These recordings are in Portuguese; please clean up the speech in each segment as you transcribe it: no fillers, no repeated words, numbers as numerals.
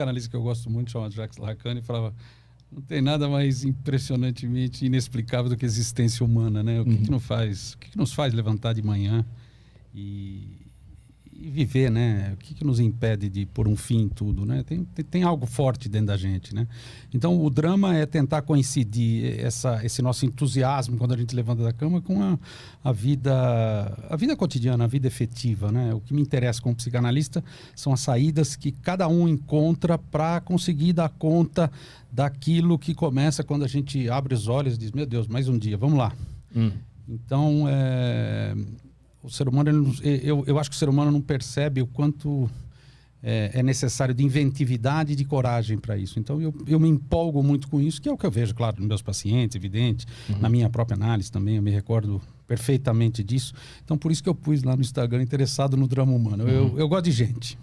psicanalista que eu gosto muito, chama Jacques Lacan, e falava: não tem nada mais impressionantemente inexplicável do que a existência humana, né? O que nos faz levantar de manhã e viver, né? O que nos impede de pôr um fim em tudo, né? Tem algo forte dentro da gente, né? Então, o drama é tentar coincidir esse nosso entusiasmo quando a gente levanta da cama com a vida cotidiana, a vida efetiva, né? O que me interessa como psicanalista são as saídas que cada um encontra para conseguir dar conta daquilo que começa quando a gente abre os olhos e diz: meu Deus, mais um dia, vamos lá. Então, o ser humano, eu acho que o ser humano não percebe o quanto é necessário de inventividade e de coragem para isso. Então, eu me empolgo muito com isso, que é o que eu vejo, claro, nos meus pacientes, evidente, na minha própria análise também, eu me recordo perfeitamente disso. Então, por isso que eu pus lá no Instagram, interessado no drama humano. Eu gosto de gente.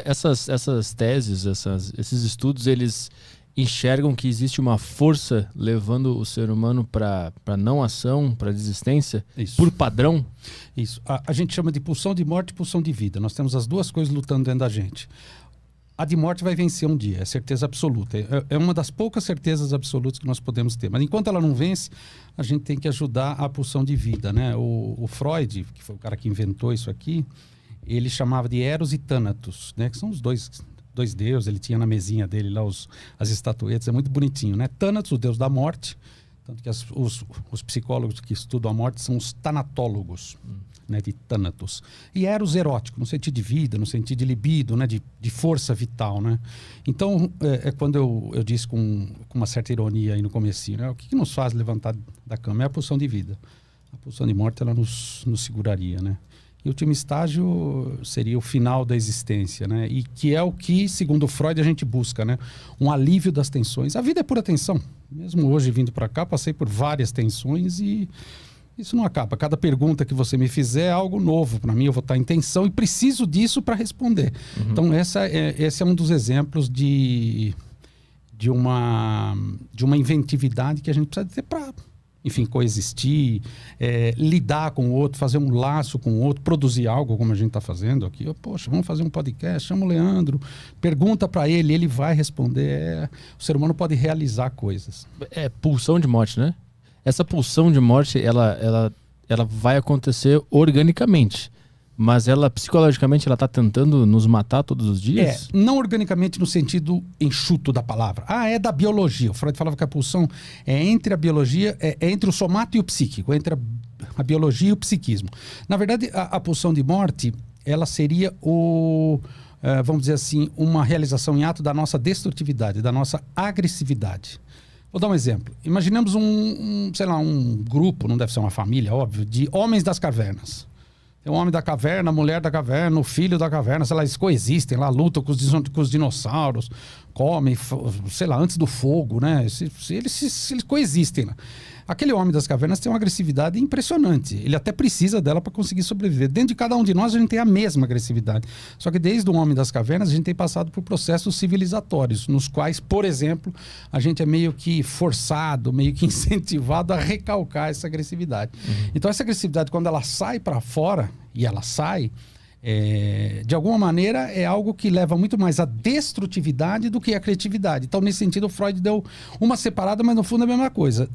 Essas teses, esses estudos, eles enxergam que existe uma força levando o ser humano para não ação, para desistência, por padrão? Isso. A gente chama de pulsão de morte e pulsão de vida. Nós temos as duas coisas lutando dentro da gente. A de morte vai vencer um dia, é certeza absoluta. É uma das poucas certezas absolutas que nós podemos ter. Mas enquanto ela não vence, a gente tem que ajudar a pulsão de vida, né? O Freud, que foi o cara que inventou isso aqui, ele chamava de Eros e Thanatos, né? Que são os dois deuses. Ele tinha na mesinha dele lá as estatuetas, é muito bonitinho, né? Thanatos, o deus da morte, tanto que os psicólogos que estudam a morte são os tanatólogos, né, de Thanatos. E Eros erótico, no sentido de vida, no sentido de libido, né, de força vital, né? Então, quando eu disse com uma certa ironia aí no comecinho, né, o que nos faz levantar da cama? É a pulsão de vida. A pulsão de morte, ela nos seguraria, né? E o último estágio seria o final da existência, né? E que é o que, segundo Freud, a gente busca, né? Um alívio das tensões. A vida é pura tensão. Mesmo hoje, vindo para cá, passei por várias tensões e isso não acaba. Cada pergunta que você me fizer é algo novo para mim. Eu vou estar em tensão e preciso disso para responder. Então, esse é um dos exemplos de uma inventividade que a gente precisa ter para, enfim, coexistir, lidar com o outro, fazer um laço com o outro, produzir algo como a gente está fazendo aqui. Poxa, vamos fazer um podcast, chama o Leandro, pergunta para ele, ele vai responder. O ser humano pode realizar coisas. É pulsão de morte, né? Essa pulsão de morte, ela vai acontecer organicamente, mas ela, psicologicamente, ela está tentando nos matar todos os dias? Não organicamente no sentido enxuto da palavra. É da biologia. O Freud falava que a pulsão é entre a biologia, é entre o somato e o psíquico, entre a biologia e o psiquismo. Na verdade, a pulsão de morte, ela seria vamos dizer assim, uma realização em ato da nossa destrutividade, da nossa agressividade. Vou dar um exemplo. Imaginemos sei lá, um grupo, não deve ser uma família, óbvio, de homens das cavernas. Tem o homem da caverna, a mulher da caverna, o filho da caverna, sei lá, eles coexistem lá, lutam com os dinossauros, comem, sei lá, antes do fogo, né? Eles coexistem lá. Aquele homem das cavernas tem uma agressividade impressionante. Ele até precisa dela para conseguir sobreviver. Dentro de cada um de nós, a gente tem a mesma agressividade. Só que desde o homem das cavernas, a gente tem passado por processos civilizatórios, nos quais, por exemplo, a gente é meio que forçado, meio que incentivado a recalcar essa agressividade. Então, essa agressividade, quando ela sai para fora, e ela sai, de alguma maneira é algo que leva muito mais à destrutividade do que à criatividade. Então, nesse sentido, o Freud deu uma separada, mas no fundo é a mesma coisa.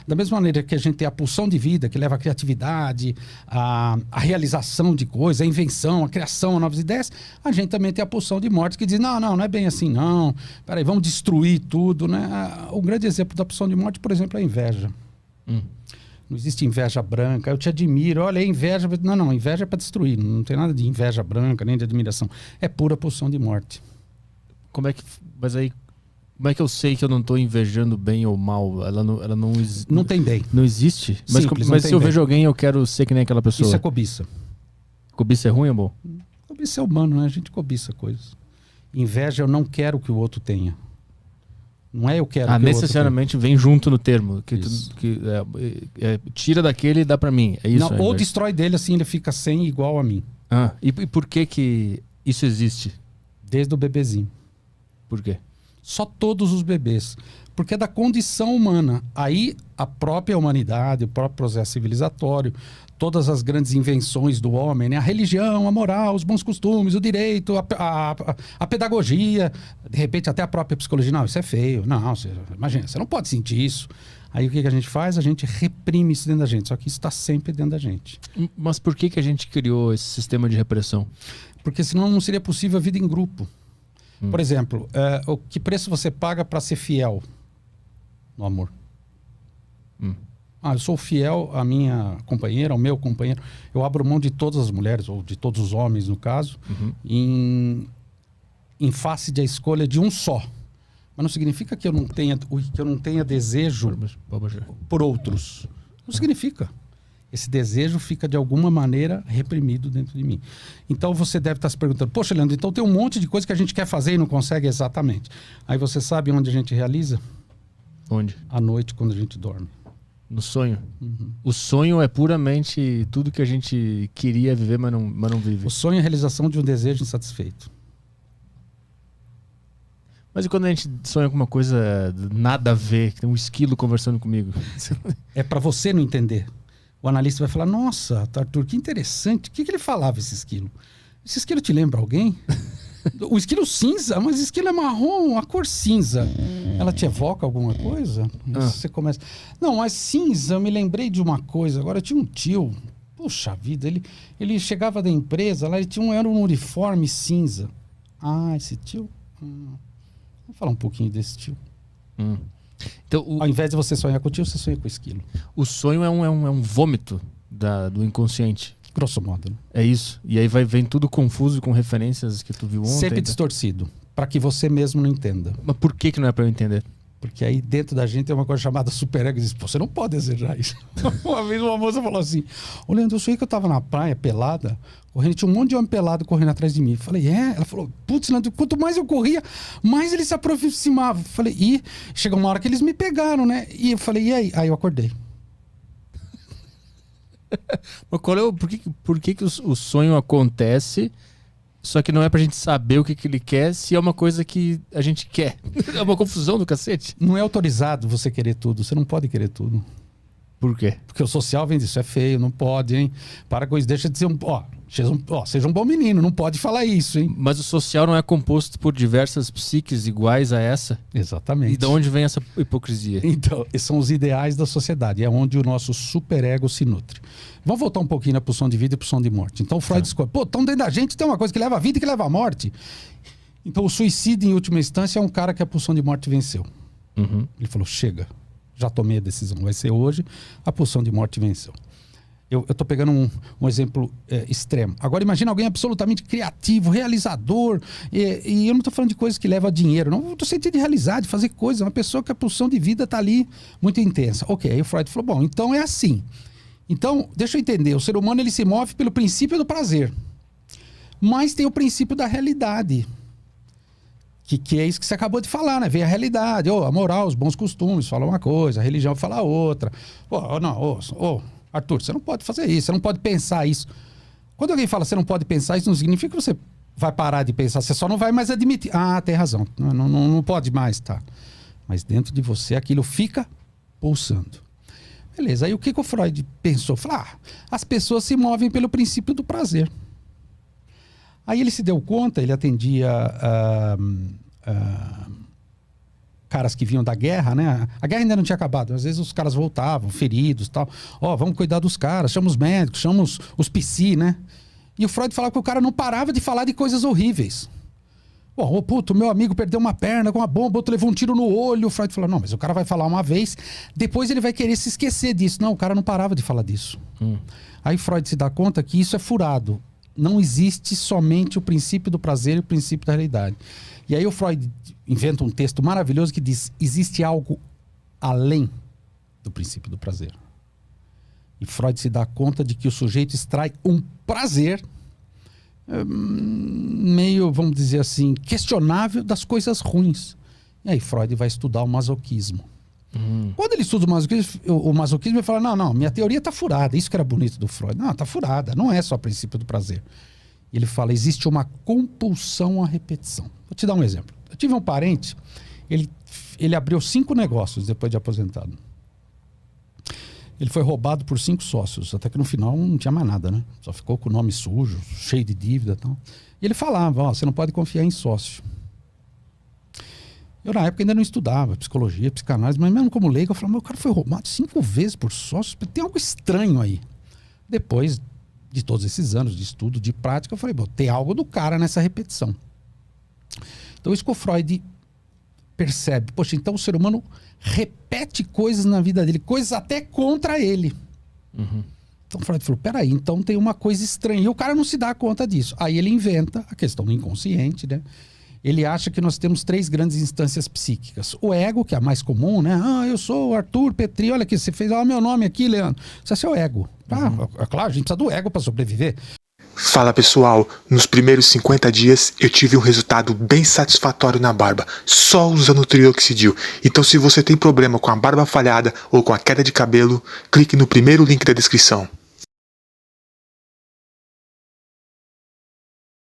Da mesma maneira que a gente tem a pulsão de vida, que leva à criatividade, a realização de coisas, a invenção, a criação, a novas ideias, a gente também tem a pulsão de morte, que diz, não é bem assim, não. Peraí, vamos destruir tudo, né? Um grande exemplo da pulsão de morte, por exemplo, é a inveja. Não existe inveja branca. Eu te admiro. Olha, inveja... Não, inveja é para destruir. Não tem nada de inveja branca, nem de admiração. É pura pulsão de morte. Mas aí, como é que eu sei que eu não estou invejando bem ou mal? Ela não existe. Não tem bem. Não existe? Simples, mas se eu vejo alguém, eu quero ser que nem aquela pessoa. Isso é cobiça. Cobiça é ruim, amor? Cobiça é humano, né? A gente cobiça coisas. Inveja, eu não quero que o outro tenha. Não é eu quero que necessariamente vem junto no termo. Tira daquele e dá pra mim. É isso? Não, ou destrói dele, assim ele fica sem igual a mim. E por que isso existe? Desde o bebezinho. Por quê? Só todos os bebês. Porque é da condição humana. Aí a própria humanidade, o próprio processo civilizatório, todas as grandes invenções do homem, né? A religião, a moral, os bons costumes, o direito, a pedagogia, de repente até a própria psicologia. Não, isso é feio. Não, imagina, você não pode sentir isso. Aí o que a gente faz? A gente reprime isso dentro da gente. Só que isso está sempre dentro da gente. Mas por que a gente criou esse sistema de repressão? Porque senão não seria possível a vida em grupo. Por exemplo, o que preço você paga para ser fiel no amor? Eu sou fiel à minha companheira, ao meu companheiro. Eu abro mão de todas as mulheres, ou de todos os homens, no caso, em face da escolha de um só. Mas não significa que eu não tenha desejo por outros. Não significa. Esse desejo fica, de alguma maneira, reprimido dentro de mim. Então, você deve estar se perguntando, poxa, Leandro, então tem um monte de coisa que a gente quer fazer e não consegue exatamente. Aí você sabe onde a gente realiza? Onde? À noite, quando a gente dorme. No sonho? O sonho é puramente tudo que a gente queria viver, mas não vive. O sonho é a realização de um desejo insatisfeito. Mas e quando a gente sonha com uma coisa nada a ver, que tem um esquilo conversando comigo? É para você não entender. O analista vai falar, nossa, Arthur, que interessante. O que ele falava, esse esquilo? Esse esquilo te lembra alguém? O esquilo cinza, mas o esquilo é marrom, a cor cinza. Ela te evoca alguma coisa? Você começa... Não, mas cinza, eu me lembrei de uma coisa. Agora, eu tinha um tio, puxa vida, ele chegava da empresa, lá ele era um uniforme cinza. Esse tio? Vamos falar um pouquinho desse tio. Então, ao invés de você sonhar com o tio, você sonha com o esquilo. O sonho é um vômito do inconsciente. Grosso modo. Né? É isso. E aí vem tudo confuso com referências que tu viu ontem. Sempre distorcido. Para que você mesmo não entenda. Mas por que não é para eu entender? Porque aí dentro da gente tem uma coisa chamada superego. E diz, você não pode desejar isso. Uma vez uma moça falou assim, ô Leandro, eu sonhei que eu tava na praia, pelada, correndo, tinha um monte de homem pelado correndo atrás de mim. Eu falei, Ela falou, putz, Leandro, quanto mais eu corria, mais eles se aproximavam. Eu falei, chegou uma hora que eles me pegaram, né? E eu falei, e aí? Aí eu acordei. Mas por que o sonho acontece, só que não é pra gente saber o que ele quer, se é uma coisa que a gente quer? É uma confusão do cacete. Não é autorizado você querer tudo, você não pode querer tudo. Por quê? Porque o social vem disso, é feio, não pode, hein? Para com isso, deixa de ser seja um bom menino, não pode falar isso, hein? Mas o social não é composto por diversas psiques iguais a essa? Exatamente. E de onde vem essa hipocrisia? Então, esses são os ideais da sociedade, é onde o nosso superego se nutre. Vamos voltar um pouquinho na pulsão de vida e pulsão de morte. Então o Freud escolhe, então dentro da gente tem uma coisa que leva a vida e que leva a morte. Então o suicídio, em última instância, é um cara que a pulsão de morte venceu. Ele falou, chega, já tomei a decisão, vai ser hoje, a pulsão de morte venceu. Eu estou pegando um exemplo extremo. Agora imagina alguém absolutamente criativo, realizador, e eu não estou falando de coisas que levam a dinheiro, não, estou sentindo de realizar, de fazer coisas, uma pessoa que a pulsão de vida está ali muito intensa. Ok, aí o Freud falou, bom, então é assim. Então, deixa eu entender, o ser humano ele se move pelo princípio do prazer, mas tem o princípio da realidade, que é isso que você acabou de falar, né? Vem a realidade, a moral, os bons costumes, fala uma coisa, a religião fala outra. Arthur, você não pode fazer isso, você não pode pensar isso. Quando alguém fala que você não pode pensar isso, não significa que você vai parar de pensar, você só não vai mais admitir. Tem razão, não pode mais, tá? Mas dentro de você aquilo fica pulsando. Beleza, aí o que o Freud pensou? Falou, as pessoas se movem pelo princípio do prazer. Aí ele se deu conta, ele atendia caras que vinham da guerra, né? A guerra ainda não tinha acabado. Às vezes os caras voltavam, feridos e tal. Vamos cuidar dos caras, chama os médicos, chama os psi, né? E o Freud falava que o cara não parava de falar de coisas horríveis. Meu amigo perdeu uma perna com uma bomba, outro levou um tiro no olho. O Freud falou, não, mas o cara vai falar uma vez, depois ele vai querer se esquecer disso. Não, o cara não parava de falar disso. Aí Freud se dá conta que isso é furado. Não existe somente o princípio do prazer e o princípio da realidade. E aí o Freud inventa um texto maravilhoso que diz, existe algo além do princípio do prazer. E Freud se dá conta de que o sujeito extrai um prazer meio, vamos dizer assim, questionável das coisas ruins. E aí Freud vai estudar o masoquismo. Quando ele estuda o masoquismo, ele fala, não, minha teoria está furada. Isso que era bonito do Freud. Não, está furada. Não é só o princípio do prazer. E ele fala, existe uma compulsão à repetição. Vou te dar um exemplo. Eu tive um parente, Ele abriu 5 negócios depois de aposentado. Ele foi roubado por 5 sócios, até que no final não tinha mais nada, né? Só ficou com o nome sujo, cheio de dívida e tal. E ele falava, você não pode confiar em sócio. Eu, na época, ainda não estudava psicologia, psicanálise, mas mesmo como leigo, eu falava, o cara foi roubado 5 vezes por sócio, tem algo estranho aí. Depois de todos esses anos de estudo, de prática, eu falei, tem algo do cara nessa repetição. Então, isso que o Freud percebe. Poxa, então o ser humano repete coisas na vida dele, coisas até contra ele. Uhum. Então o Freud falou, peraí, então tem uma coisa estranha. E o cara não se dá conta disso. Aí ele inventa a questão do inconsciente, né? Ele acha que nós temos 3 grandes instâncias psíquicas. O ego, que é a mais comum, né? Eu sou o Arthur Petri, olha aqui, você fez meu nome aqui, Leandro. Isso é seu ego. É claro, a gente precisa do ego para sobreviver. Fala pessoal, nos primeiros 50 dias eu tive um resultado bem satisfatório na barba, só usando o trioxidil. Então se você tem problema com a barba falhada ou com a queda de cabelo, clique no primeiro link da descrição.